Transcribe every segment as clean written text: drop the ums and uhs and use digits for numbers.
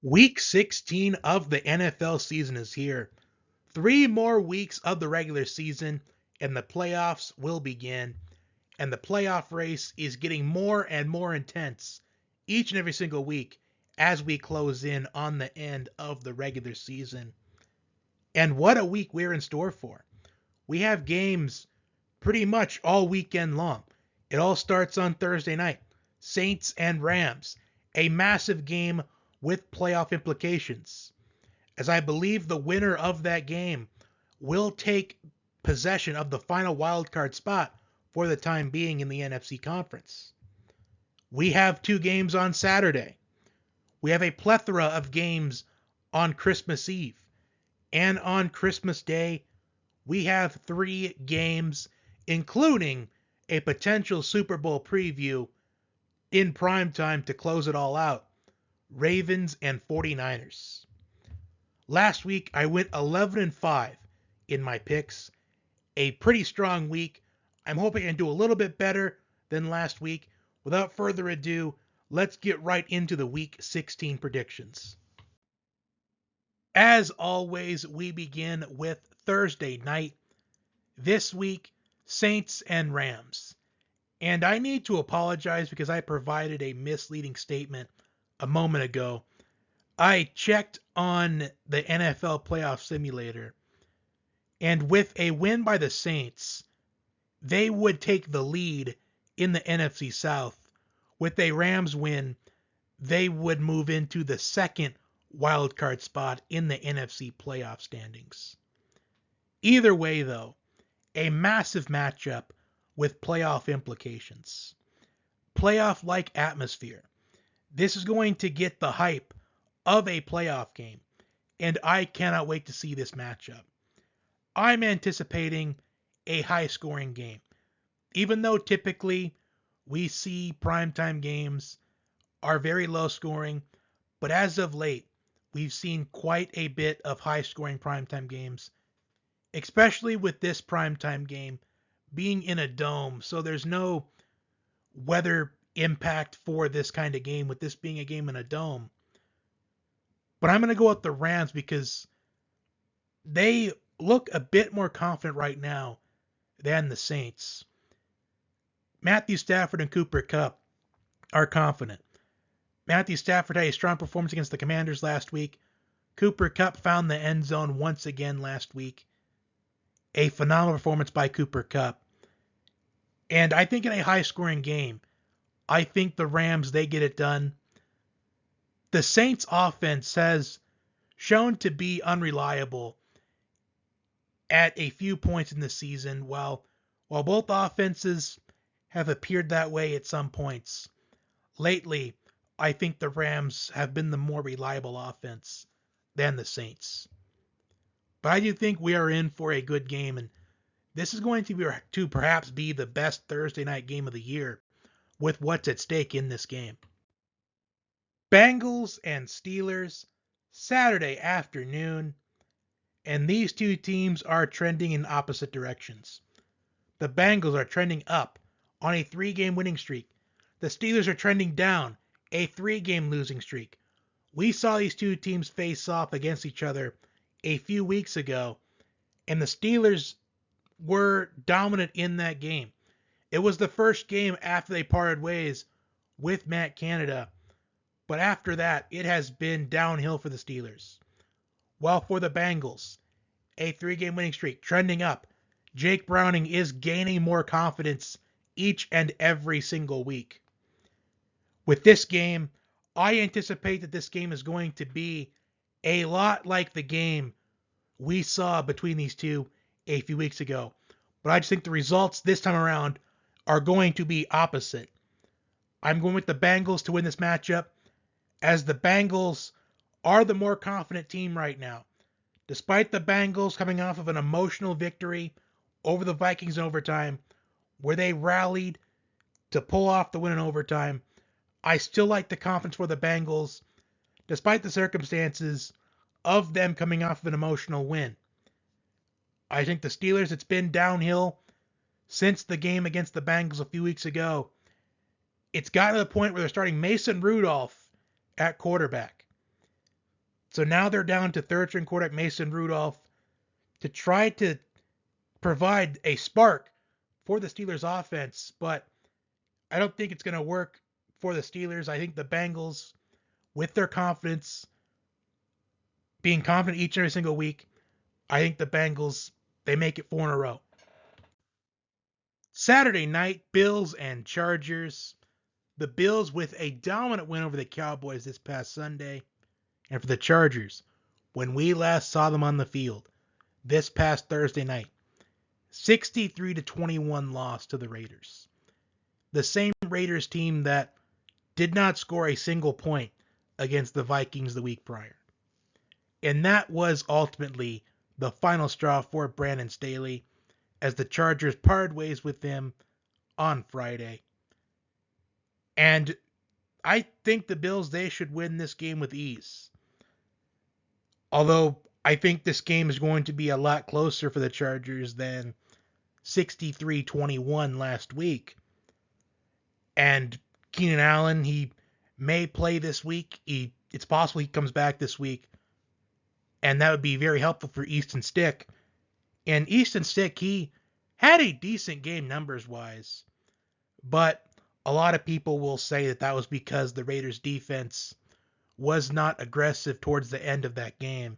Week 16 of the NFL season is here. 3 more weeks of the regular season, and the playoffs will begin. And the playoff race is getting more and more intense each and every single week as we close in on the end of the regular season. And what a week we're in store for. We have games pretty much all weekend long. It all starts on Thursday night. Saints and Rams, a massive game with playoff implications, as I believe the winner of that game will take possession of the final wildcard spot for the time being in the NFC conference. We have 2 games on Saturday. We have a plethora of games on Christmas Eve. And on Christmas Day, we have 3 games, including a potential Super Bowl preview in prime time to close it all out. Ravens and 49ers. Last week, I went 11-5 in my picks. A pretty strong week. I'm hoping I can do a little bit better than last week. Without further ado, let's get right into the Week 16 predictions. As always, we begin with Thursday night. This week, Saints and Rams. And I need to apologize because I provided a misleading statement a moment ago. I checked on the NFL playoff simulator, and with a win by the Saints, they would take the lead in the NFC South. With a Rams win, they would move into the second wildcard spot in the NFC playoff standings. Either way, though, a massive matchup with playoff implications. Playoff-like atmosphere. This is going to get the hype of a playoff game, and I cannot wait to see this matchup. I'm anticipating a high-scoring game. Even though typically we see primetime games are very low-scoring, but as of late, we've seen quite a bit of high-scoring primetime games, especially with this primetime game being in a dome, so there's no weather impact for this kind of game, with this being a game in a dome. But I'm going to go with the Rams because they look a bit more confident right now than the Saints. Matthew Stafford and Cooper Kupp are confident. Matthew Stafford had a strong performance against the Commanders last week. Cooper Kupp found the end zone once again last week. A phenomenal performance by Cooper Kupp. And I think in a high-scoring game, I think the Rams, they get it done. The Saints offense has shown to be unreliable at a few points in the season, while both offenses have appeared that way at some points. Lately, I think the Rams have been the more reliable offense than the Saints. But I do think we are in for a good game, and this is going to perhaps be the best Thursday night game of the year with what's at stake in this game. Bengals and Steelers, Saturday afternoon, and these two teams are trending in opposite directions. The Bengals are trending up on a 3-game winning streak. The Steelers are trending down a 3-game losing streak. We saw these two teams face off against each other a few weeks ago, and the Steelers were dominant in that game. It was the first game after they parted ways with Matt Canada, but after that, it has been downhill for the Steelers. While for the Bengals, a 3-game winning streak trending up. Jake Browning is gaining more confidence each and every single week. With this game, I anticipate that this game is going to be a lot like the game we saw between these two a few weeks ago. But I just think the results this time around are going to be opposite. I'm going with the Bengals to win this matchup, as the Bengals are the more confident team right now. Despite the Bengals coming off of an emotional victory over the Vikings in overtime, where they rallied to pull off the win in overtime, I still like the confidence for the Bengals, despite the circumstances of them coming off of an emotional win. I think the Steelers, it's been downhill since the game against the Bengals a few weeks ago. It's gotten to the point where they're starting Mason Rudolph at quarterback. So now they're down to third-string quarterback Mason Rudolph to try to provide a spark for the Steelers offense, but I don't think it's going to work for the Steelers. I think the Bengals, with their confidence, being confident each and every single week, I think the Bengals, they make it 4 in a row. Saturday night, Bills and Chargers. The Bills with a dominant win over the Cowboys this past Sunday. And for the Chargers, when we last saw them on the field this past Thursday night, 63-21 loss to the Raiders. The same Raiders team that did not score a single point against the Vikings the week prior. And that was ultimately the final straw for Brandon Staley as the Chargers parted ways with him on Friday. And I think the Bills, they should win this game with ease. Although I think this game is going to be a lot closer for the Chargers than 63-21 last week. And Keenan Allen, he may play this week. It's possible he comes back this week. And that would be very helpful for Easton Stick. And Easton Stick, he had a decent game numbers-wise. But a lot of people will say that that was because the Raiders' defense was not aggressive towards the end of that game.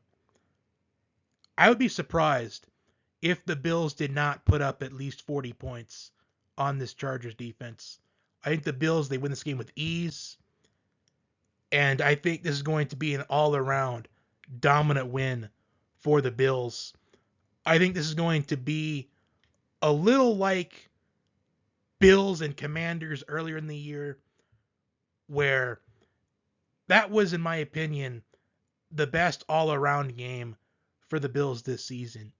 I would be surprised if the Bills did not put up at least 40 points on this Chargers defense. I think the Bills, they win this game with ease. And I think this is going to be an all-around dominant win for the Bills. I think this is going to be a little like Bills and Commanders earlier in the year, where that was, in my opinion, the best all-around game for the Bills this season.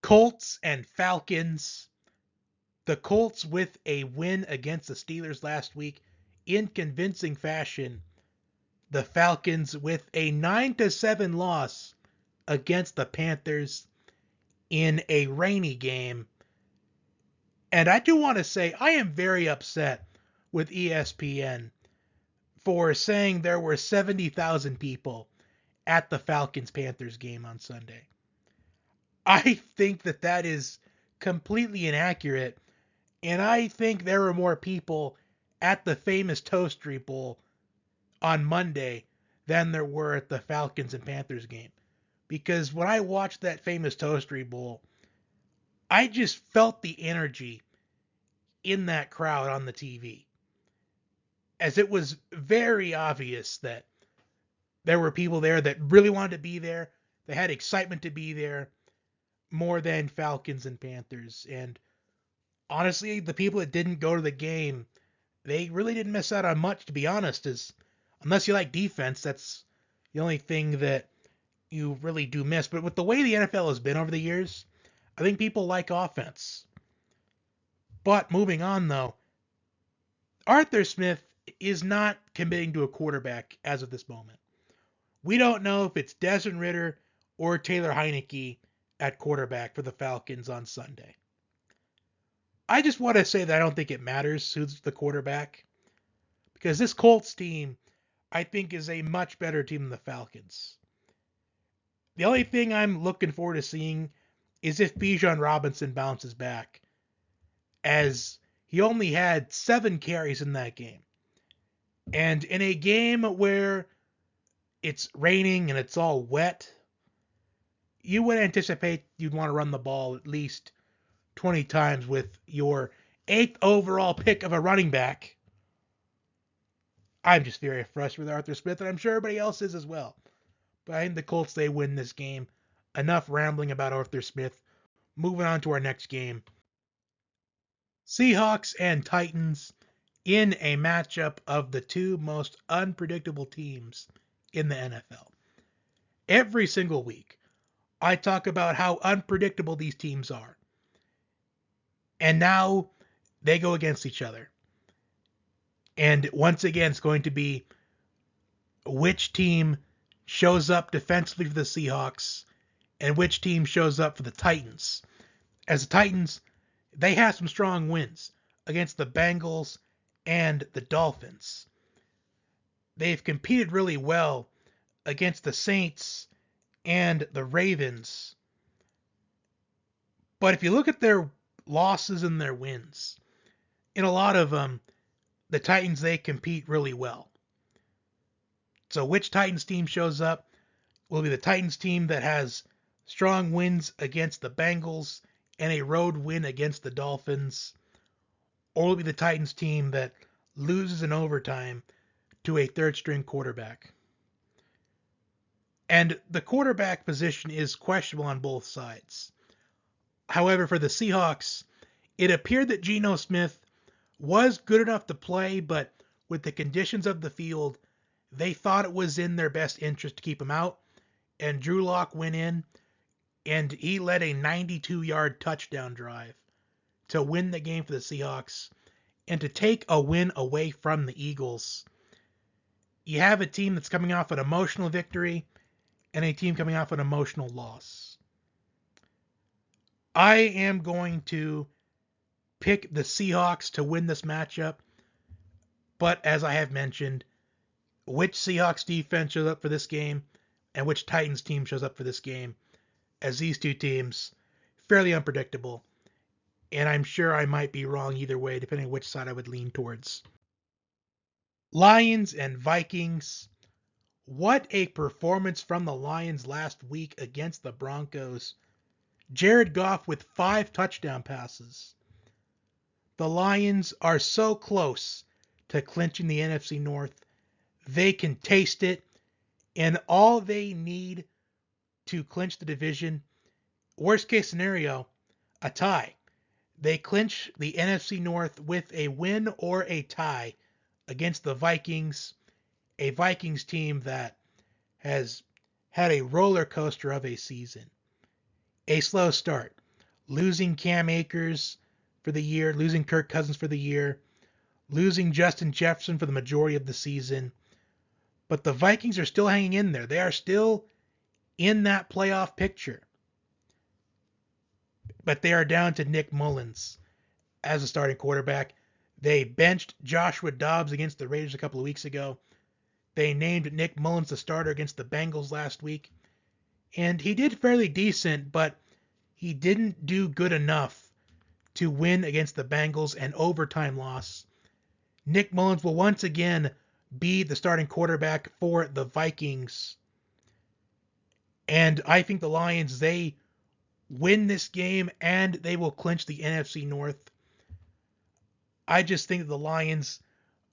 Colts and Falcons. The Colts with a win against the Steelers last week in convincing fashion. The Falcons with a 9-7 loss against the Panthers in a rainy game. And I do want to say I am very upset with ESPN for saying there were 70,000 people at the Falcons-Panthers game on Sunday. I think that that is completely inaccurate, and I think there were more people at the famous Toastery Bowl on Monday than there were at the Falcons and Panthers game. Because when I watched that famous Toastery Bowl, I just felt the energy in that crowd on the TV. As it was very obvious that there were people there that really wanted to be there. They had excitement to be there more than Falcons and Panthers. And honestly, the people that didn't go to the game, they really didn't miss out on much, to be honest. Unless you like defense, that's the only thing that you really do miss. But with the way the NFL has been over the years, I think people like offense. But moving on, though, Arthur Smith is not committing to a quarterback as of this moment. We don't know if it's Desmond Ridder or Taylor Heineke at quarterback for the Falcons on Sunday. I just want to say that I don't think it matters who's the quarterback, because this Colts team, I think, is a much better team than the Falcons. The only thing I'm looking forward to seeing is if Bijan Robinson bounces back, as he only had 7 carries in that game. And in a game where it's raining and it's all wet, you would anticipate you'd want to run the ball at least 20 times with your 8th overall pick of a running back. I'm just very frustrated with Arthur Smith, and I'm sure everybody else is as well. But I think the Colts, they win this game. Enough rambling about Arthur Smith. Moving on to our next game. Seahawks and Titans in a matchup of the two most unpredictable teams in the NFL. Every single week, I talk about how unpredictable these teams are. And now they go against each other. And once again, it's going to be which team shows up defensively for the Seahawks and which team shows up for the Titans. As the Titans, they have some strong wins against the Bengals and the Dolphins. They've competed really well against the Saints and the Ravens. But if you look at their losses and their wins, in a lot of them, the Titans, they compete really well. So which Titans team shows up will be the Titans team that has strong wins against the Bengals and a road win against the Dolphins, or will be the Titans team that loses in overtime to a third string quarterback. And the quarterback position is questionable on both sides. However, for the Seahawks, it appeared that Geno Smith was good enough to play, but with the conditions of the field, they thought it was in their best interest to keep him out. And Drew Lock went in, and he led a 92-yard touchdown drive to win the game for the Seahawks and to take a win away from the Eagles. You have a team that's coming off an emotional victory and a team coming off an emotional loss. I am going to pick the Seahawks to win this matchup, but as I have mentioned, which Seahawks defense shows up for this game and which Titans team shows up for this game, as these two teams, fairly unpredictable, and I'm sure I might be wrong either way, depending on which side I would lean towards. Lions and Vikings. What a performance from the Lions last week against the Broncos. Jared Goff with 5 touchdown passes. The Lions are so close to clinching the NFC North. They can taste it, and all they need to clinch the division, worst case scenario, a tie. They clinch the NFC North with a win or a tie against the Vikings, a Vikings team that has had a roller coaster of a season. A slow start, losing Cam Akers for the year, losing Kirk Cousins for the year, losing Justin Jefferson for the majority of the season. But the Vikings are still hanging in there. They are still in that playoff picture. But they are down to Nick Mullins as a starting quarterback. They benched Joshua Dobbs against the Raiders a couple of weeks ago. They named Nick Mullins the starter against the Bengals last week. And he did fairly decent, but he didn't do good enough to win against the Bengals, an overtime loss. Nick Mullins will once again be the starting quarterback for the Vikings. And I think the Lions, they win this game and they will clinch the NFC North. I just think the Lions,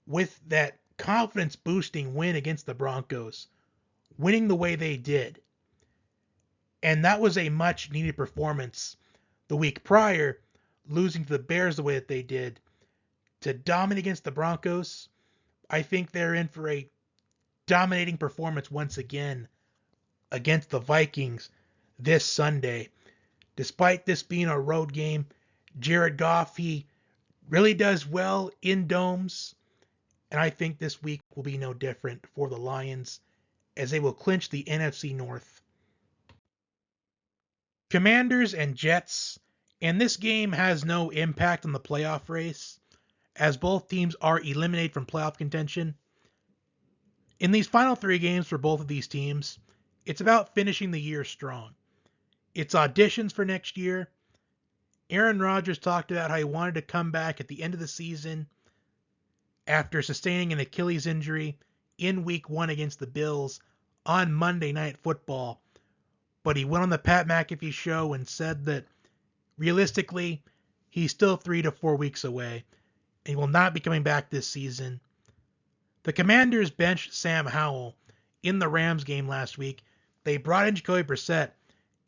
with that confidence-boosting win against the Broncos, winning the way they did, and that was a much-needed performance the week prior, losing to the Bears the way that they did, to dominate against the Broncos. I think they're in for a dominating performance once again against the Vikings this Sunday. Despite this being a road game, Jared Goff, he really does well in domes, and I think this week will be no different for the Lions as they will clinch the NFC North. Commanders and Jets, and this game has no impact on the playoff race, as both teams are eliminated from playoff contention. In these final 3 games for both of these teams, it's about finishing the year strong. It's auditions for next year. Aaron Rodgers talked about how he wanted to come back at the end of the season after sustaining an Achilles injury in Week 1 against the Bills on Monday Night Football. But he went on the Pat McAfee show and said that realistically, he's still 3 to 4 weeks away and he will not be coming back this season. The Commanders benched Sam Howell in the Rams game last week. They brought in Jacoby Brissett,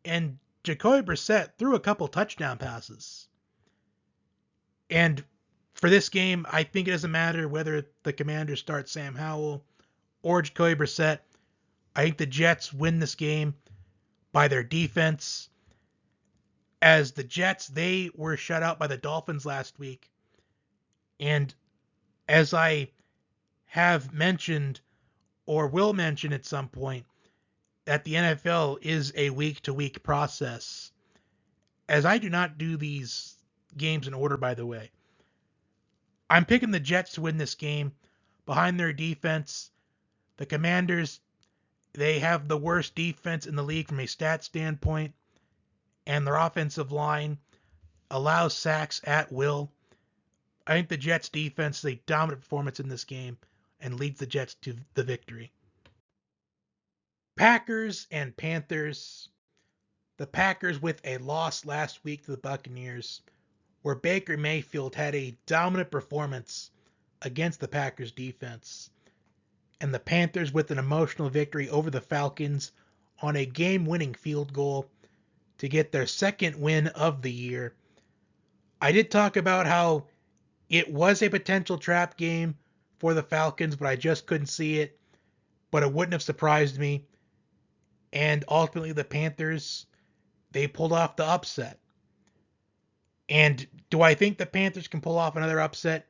and Jacoby Brissett threw a couple touchdown passes. And for this game, I think it doesn't matter whether the Commanders start Sam Howell or Jacoby Brissett. I think the Jets win this game by their defense. As the Jets, they were shut out by the Dolphins last week. And as I have mentioned, or will mention at some point, that the NFL is a week-to-week process. As I do not do these games in order, by the way. I'm picking the Jets to win this game behind their defense. The Commanders, They have the worst defense in the league from a stat standpoint, and their offensive line allows sacks at will. I think the Jets' defense is a dominant performance in this game and leads the Jets to the victory. Packers and Panthers. The Packers with a loss last week to the Buccaneers, where Baker Mayfield had a dominant performance against the Packers defense. And the Panthers with an emotional victory over the Falcons on a game-winning field goal to get their second win of the year. I did talk about how it was a potential trap game for the Falcons, but I just couldn't see it. But it wouldn't have surprised me. And ultimately the Panthers, they pulled off the upset. And do I think the Panthers can pull off another upset?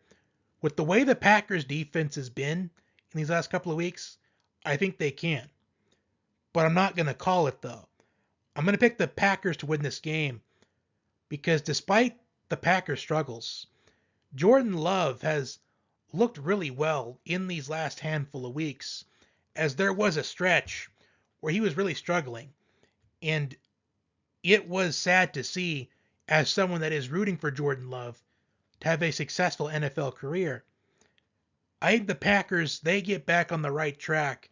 With the way the Packers defense has been in these last couple of weeks, I think they can. But I'm not going to call it, though. I'm going to pick the Packers to win this game because despite the Packers' struggles, Jordan Love has looked really well in these last handful of weeks, as there was a stretch where he was really struggling. And it was sad to see, as someone that is rooting for Jordan Love, to have a successful NFL career. I think the Packers, they get back on the right track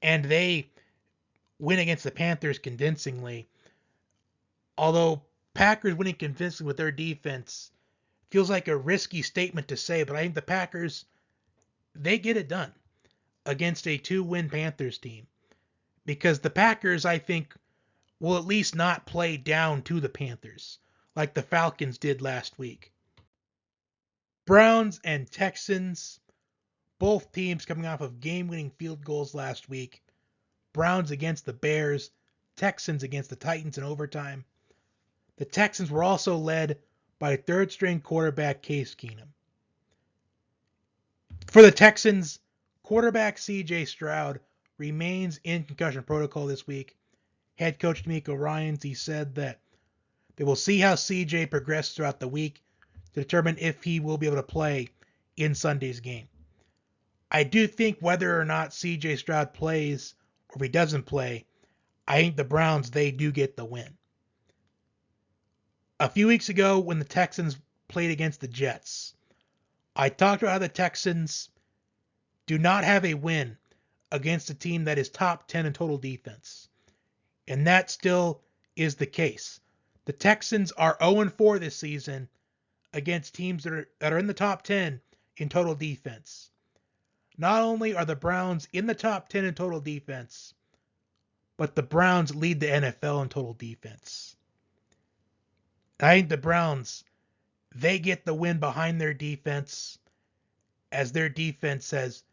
and they win against the Panthers convincingly. Although Packers winning convincingly with their defense feels like a risky statement to say, but I think the Packers, they get it done against a 2-win Panthers team. Because the Packers, I think, will at least not play down to the Panthers like the Falcons did last week. Browns and Texans, both teams coming off of game-winning field goals last week. Browns against the Bears, Texans against the Titans in overtime. The Texans were also led by third-string quarterback Case Keenum. For the Texans, quarterback C.J. Stroud remains in concussion protocol this week. Head coach D'Amico Ryans, he said that they will see how C.J. progresses throughout the week to determine if he will be able to play in Sunday's game. I do think whether or not C.J. Stroud plays or if he doesn't play, I think the Browns, they do get the win. A few weeks ago when the Texans played against the Jets, I talked about how the Texans do not have a win against a team that is top 10 in total defense. And that still is the case. The Texans are 0-4 this season against teams that are in the top 10 in total defense. Not only are the Browns in the top 10 in total defense, but the Browns lead the NFL in total defense. I think the Browns, they get the win behind their defense, as their defense has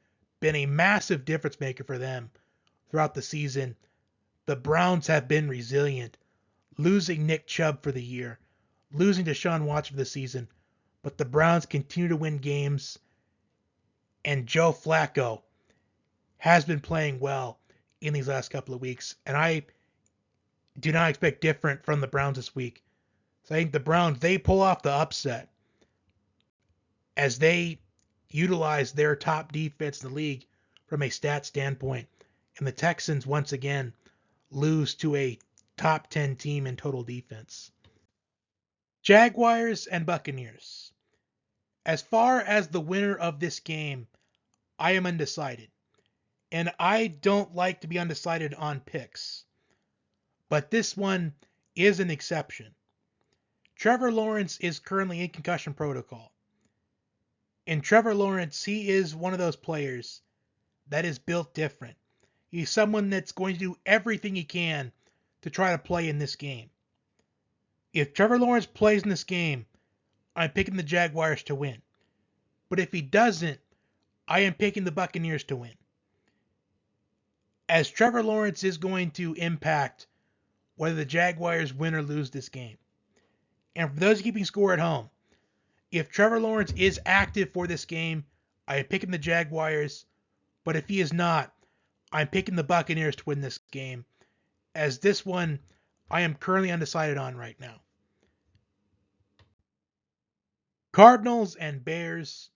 been a massive difference maker for them throughout the season. The Browns have been resilient, losing Nick Chubb for the year, losing Deshaun Watson for the season, but the Browns continue to win games, and Joe Flacco has been playing well in these last couple of weeks, and I do not expect different from the Browns this week. So I think the Browns, they pull off the upset as they utilize their top defense in the league from a stat standpoint, and the Texans once again lose to a top 10 team in total defense. Jaguars and Buccaneers. As far as the winner of this game, I am undecided. And I don't like to be undecided on picks. But this one is an exception. Trevor Lawrence is currently in concussion protocol. And Trevor Lawrence, he is one of those players that is built different. He's someone that's going to do everything he can to try to play in this game. If Trevor Lawrence plays in this game, I'm picking the Jaguars to win. But if he doesn't, I am picking the Buccaneers to win. As Trevor Lawrence is going to impact whether the Jaguars win or lose this game. And for those keeping score at home, if Trevor Lawrence is active for this game, I am picking the Jaguars. But if he is not, I'm picking the Buccaneers to win this game, as this one I am currently undecided on right now. Cardinals and Bears,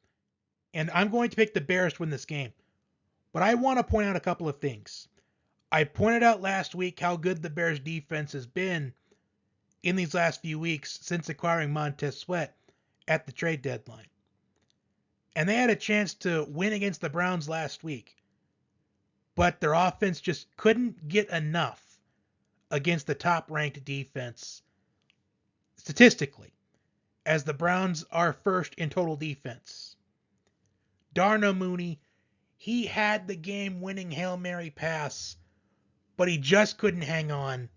and I'm going to pick the Bears to win this game. But I want to point out a couple of things. I pointed out last week how good the Bears defense has been in these last few weeks since acquiring Montez Sweat at the trade deadline. And they had a chance to win against the Browns last week. But their offense just couldn't get enough against the top-ranked defense statistically, as the Browns are first in total defense. Darnell Mooney, he had the game-winning Hail Mary pass, but he just couldn't hang on.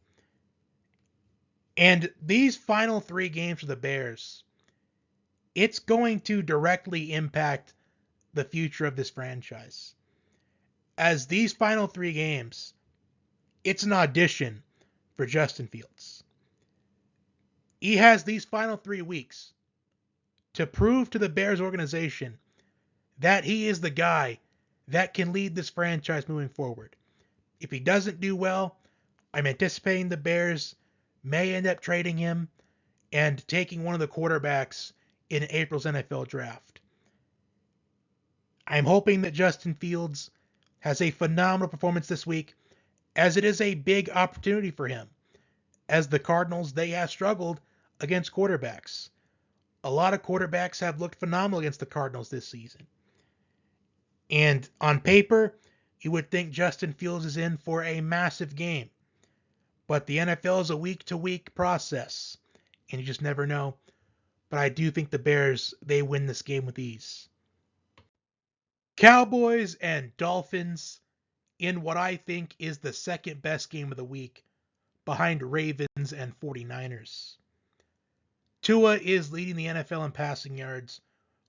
And these final 3 games for the Bears, it's going to directly impact the future of this franchise. As these final 3 games, it's an audition for Justin Fields. He has these final 3 weeks to prove to the Bears organization that he is the guy that can lead this franchise moving forward. If he doesn't do well, I'm anticipating the Bears may end up trading him and taking one of the quarterbacks in April's NFL draft. I'm hoping that Justin Fields has a phenomenal performance this week, as it is a big opportunity for him. As the Cardinals, they have struggled against quarterbacks. A lot of quarterbacks have looked phenomenal against the Cardinals this season. And on paper, you would think Justin Fields is in for a massive game. But the NFL is a week-to-week process, and you just never know. But I do think the Bears, they win this game with ease. Cowboys and Dolphins in what I think is the second best game of the week, behind Ravens and 49ers. Tua is leading the NFL in passing yards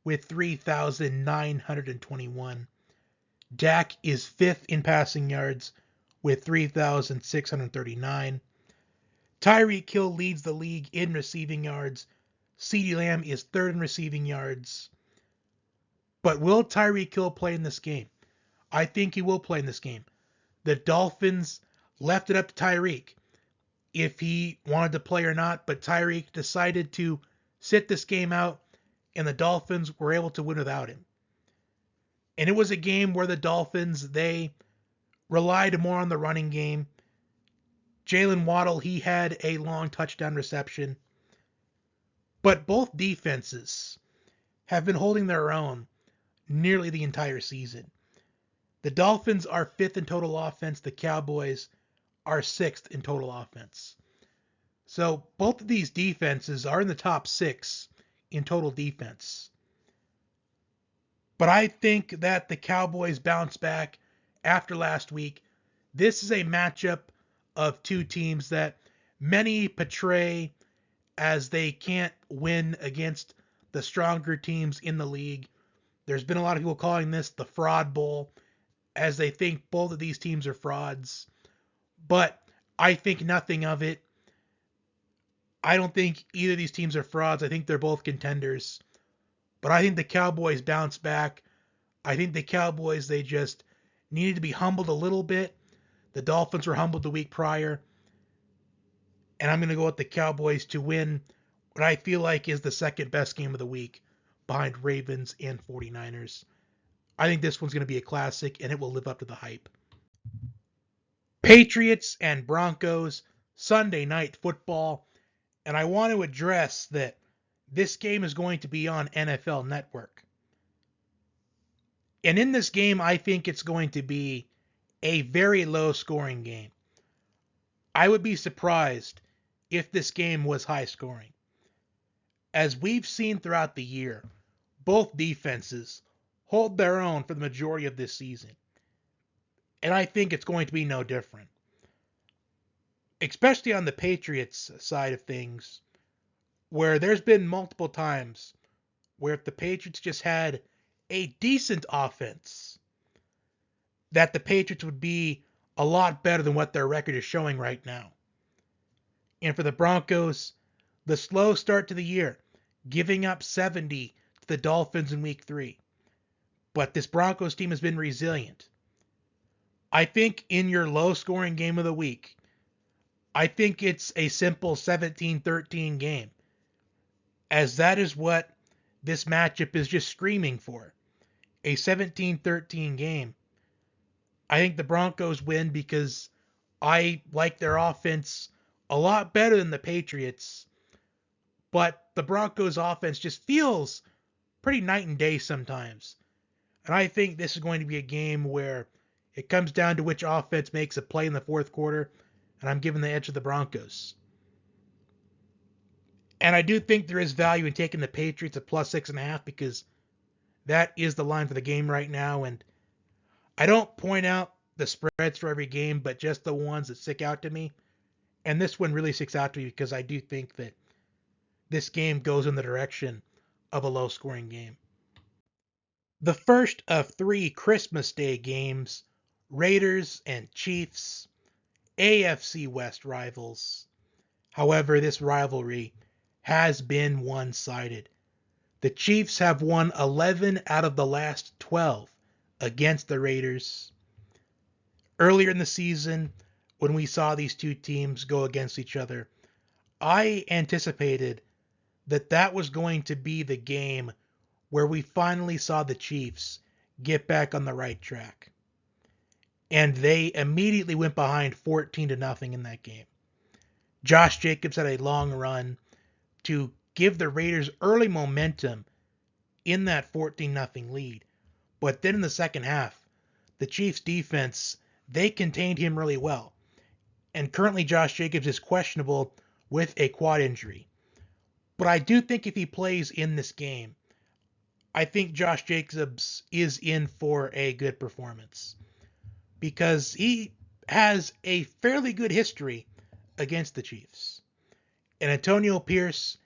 with 3,921. Dak is 5th in passing yards with 3,639. Tyreek Hill leads the league in receiving yards. CeeDee Lamb is 3rd in receiving yards. But will Tyreek Hill play in this game? I think he will play in this game. The Dolphins left it up to Tyreek if he wanted to play or not, but Tyreek decided to sit this game out, and the Dolphins were able to win without him. And it was a game where the Dolphins, they relied more on the running game. Jalen Waddle, he had a long touchdown reception. But both defenses have been holding their own nearly the entire season. The Dolphins are 5th in total offense. The Cowboys are 6th in total offense. So both of these defenses are in the top 6 in total defense. But I think that the Cowboys bounce back after last week. This is a matchup of 2 teams that many portray as they can't win against the stronger teams in the league. There's been a lot of people calling this the Fraud Bowl, as they think both of these teams are frauds. But I think nothing of it. I don't think either of these teams are frauds. I think they're both contenders. But I think the Cowboys bounce back. I think the Cowboys, they just needed to be humbled a little bit. The Dolphins were humbled the week prior. And I'm going to go with the Cowboys to win what I feel like is the second best game of the week, behind Ravens and 49ers. I think this one's going to be a classic, and it will live up to the hype. Patriots and Broncos, Sunday Night Football. And I want to address that this game is going to be on NFL Network. And in this game, I think it's going to be a very low-scoring game. I would be surprised if this game was high-scoring. As we've seen throughout the year, both defenses hold their own for the majority of this season. And I think it's going to be no different. Especially on the Patriots side of things, where there's been multiple times where if the Patriots just had a decent offense, that the Patriots would be a lot better than what their record is showing right now. And for the Broncos, the slow start to the year, giving up 70 to the Dolphins in week 3. But this Broncos team has been resilient. I think in your low-scoring game of the week, I think it's a simple 17-13 game, as that is what this matchup is just screaming for. A 17-13 game. I think the Broncos win because I like their offense a lot better than the Patriots, but the Broncos offense just feels pretty night and day sometimes. And I think this is going to be a game where it comes down to which offense makes a play in the fourth quarter, and I'm giving the edge to the Broncos. And I do think there is value in taking the Patriots at plus 6.5 because that is the line for the game right now. And I don't point out the spreads for every game, but just the ones that stick out to me. And this one really sticks out to me because I do think that this game goes in the direction of a low scoring game. The first of three Christmas Day games, Raiders and Chiefs, AFC West rivals. However, this rivalry has been one-sided. The Chiefs have won 11 out of the last 12 against the Raiders. Earlier in the season, when we saw these two teams go against each other, I anticipated that that was going to be the game where we finally saw the Chiefs get back on the right track. And they immediately went behind 14-0 in that game. Josh Jacobs had a long run to give the Raiders early momentum in that 14-0 lead. But then in the second half, the Chiefs defense, they contained him really well. And currently Josh Jacobs is questionable with a quad injury. But I do think if he plays in this game, I think Josh Jacobs is in for a good performance because he has a fairly good history against the Chiefs. And Antonio Pierce,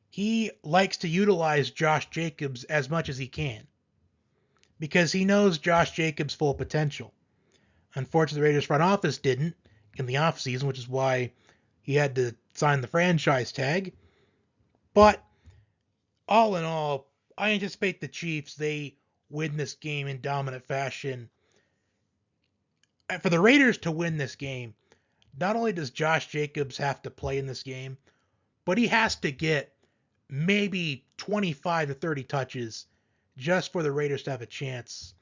he likes to utilize Josh Jacobs as much as he can because he knows Josh Jacobs' full potential. Unfortunately, the Raiders front office didn't in the offseason, which is why he had to sign the franchise tag. But all in all, I anticipate the Chiefs, they win this game in dominant fashion. For the Raiders to win this game, not only does Josh Jacobs have to play in this game, but he has to get maybe 25 to 30 touches just for the Raiders to have a chance.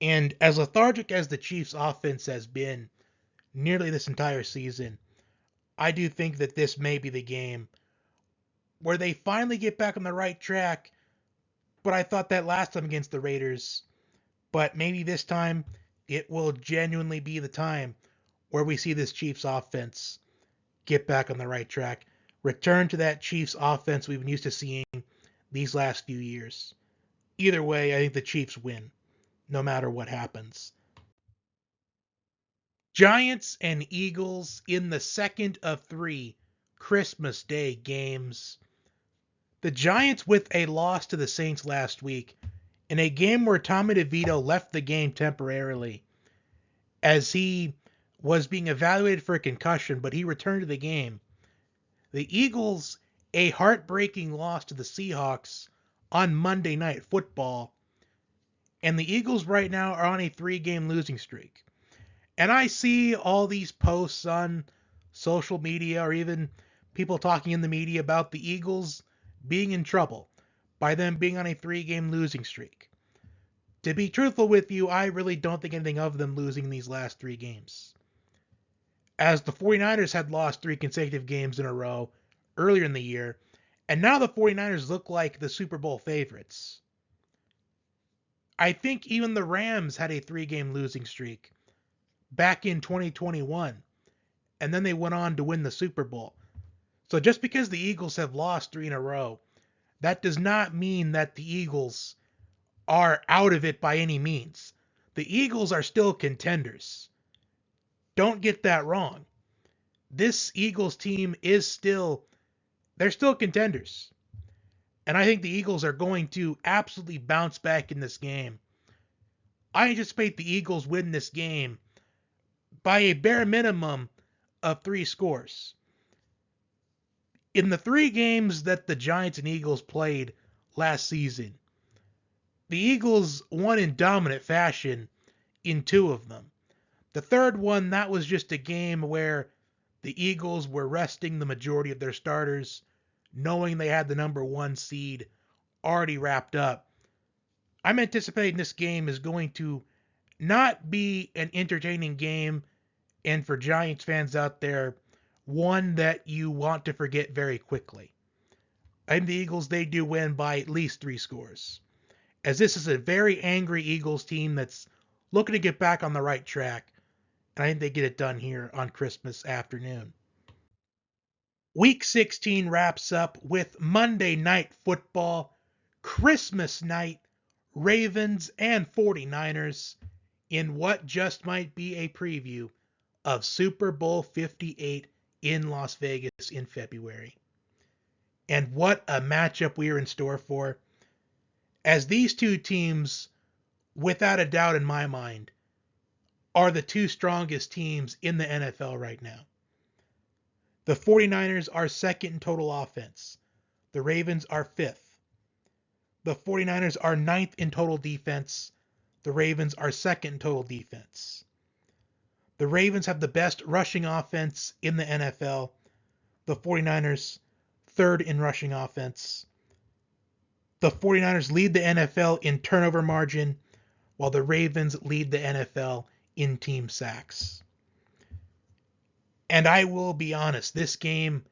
And as lethargic as the Chiefs' offense has been nearly this entire season, I do think that this may be the game where they finally get back on the right track. But I thought that last time against the Raiders. But maybe this time it will genuinely be the time where we see this Chiefs offense get back on the right track. Return to that Chiefs offense we've been used to seeing these last few years. Either way, I think the Chiefs win, no matter what happens. Giants and Eagles in the second of three Christmas Day games. The Giants with a loss to the Saints last week in a game where Tommy DeVito left the game temporarily as he was being evaluated for a concussion, but he returned to the game. The Eagles, a heartbreaking loss to the Seahawks on Monday Night Football. And the Eagles right now are on a 3-game losing streak. And I see all these posts on social media or even people talking in the media about the Eagles being in trouble by them being on a 3-game losing streak. To be truthful with you, I really don't think anything of them losing these last 3 games. As the 49ers had lost 3 consecutive games in a row earlier in the year, and now the 49ers look like the Super Bowl favorites. I think even the Rams had a 3-game losing streak back in 2021, and then they went on to win the Super Bowl. So just because the Eagles have lost 3 in a row, that does not mean that the Eagles are out of it by any means. The Eagles are still contenders. Don't get that wrong. This Eagles team they're still contenders. And I think the Eagles are going to absolutely bounce back in this game. I anticipate the Eagles win this game by a bare minimum of 3 scores. In the 3 games that the Giants and Eagles played last season, the Eagles won in dominant fashion in 2 of them. The third one, that was just a game where the Eagles were resting the majority of their starters, knowing they had the number 1 seed already wrapped up. I'm anticipating this game is going to not be an entertaining game, and for Giants fans out there, one that you want to forget very quickly. I think the Eagles, they do win by at least 3 scores, as this is a very angry Eagles team that's looking to get back on the right track, and I think they get it done here on Christmas afternoon. Week 16 wraps up with Monday Night Football, Christmas night, Ravens and 49ers, in what just might be a preview of Super Bowl 58 in Las Vegas in February. And what a matchup we are in store for, as these two teams, without a doubt in my mind, are the two strongest teams in the NFL right now. The 49ers are second in total offense. The Ravens are fifth. The 49ers are ninth in total defense. The Ravens are second in total defense. The Ravens have the best rushing offense in the NFL. The 49ers, third in rushing offense. The 49ers lead the NFL in turnover margin, while the Ravens lead the NFL in team sacks. And I will be honest, this game,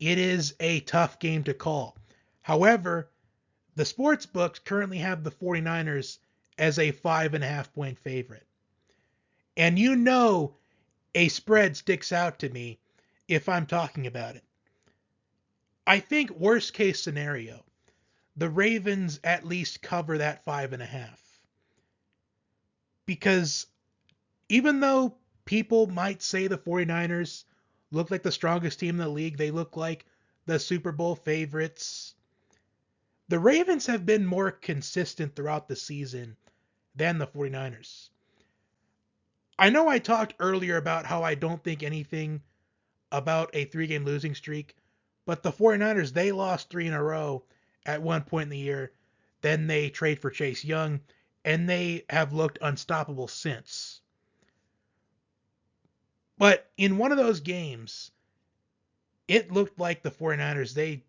it is a tough game to call. However, the sports books currently have the 49ers as a 5.5-point favorite. And you know a spread sticks out to me if I'm talking about it. I think worst case scenario, the Ravens at least cover that 5.5. Because even though people might say the 49ers look like the strongest team in the league, they look like the Super Bowl favorites, the Ravens have been more consistent throughout the season than the 49ers. I know I talked earlier about how I don't think anything about a 3-game losing streak, but the 49ers, they lost 3 in a row at one point in the year. Then they trade for Chase Young, and they have looked unstoppable since. But in one of those games, it looked like the 49ers, they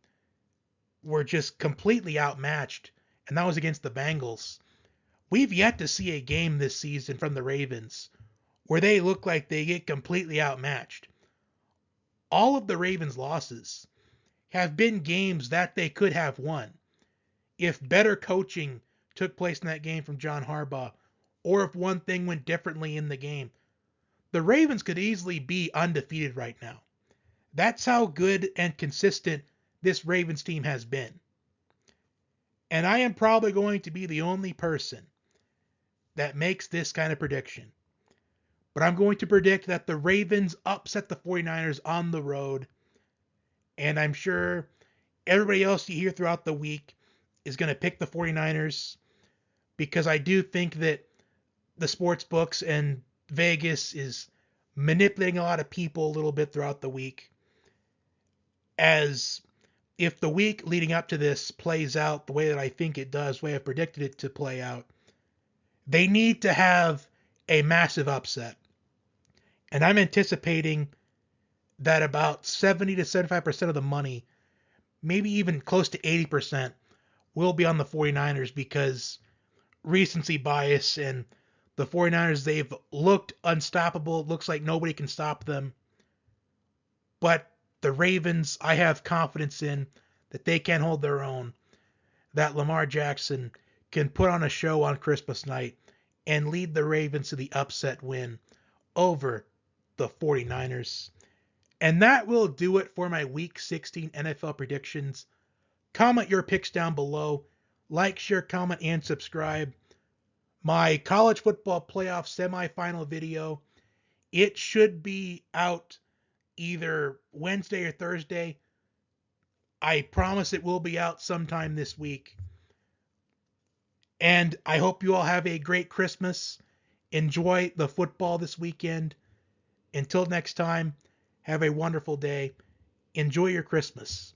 were just completely outmatched, and that was against the Bengals. We've yet to see a game this season from the Ravens where they look like they get completely outmatched. All of the Ravens' losses have been games that they could have won if better coaching took place in that game from John Harbaugh, or if one thing went differently in the game. The Ravens could easily be undefeated right now. That's how good and consistent this Ravens team has been. And I am probably going to be the only person that makes this kind of prediction. But I'm going to predict that the Ravens upset the 49ers on the road. And I'm sure everybody else you hear throughout the week is going to pick the 49ers, because I do think that the sports books and Vegas is manipulating a lot of people a little bit throughout the week. As if the week leading up to this plays out the way that I think it does, the way I predicted it to play out, they need to have a massive upset. And I'm anticipating that about 70 to 75% of the money, maybe even close to 80%, will be on the 49ers, because recency bias, and the 49ers, they've looked unstoppable. It looks like nobody can stop them. But the Ravens, I have confidence in that they can hold their own, that Lamar Jackson can put on a show on Christmas night and lead the Ravens to the upset win over the 49ers. And that will do it for my Week 16 NFL predictions. Comment your picks down below. Like, share, comment, and subscribe. My college football playoff semifinal video, it should be out either Wednesday or Thursday. I promise it will be out sometime this week. And I hope you all have a great Christmas. Enjoy the football this weekend. Until next time, have a wonderful day. Enjoy your Christmas.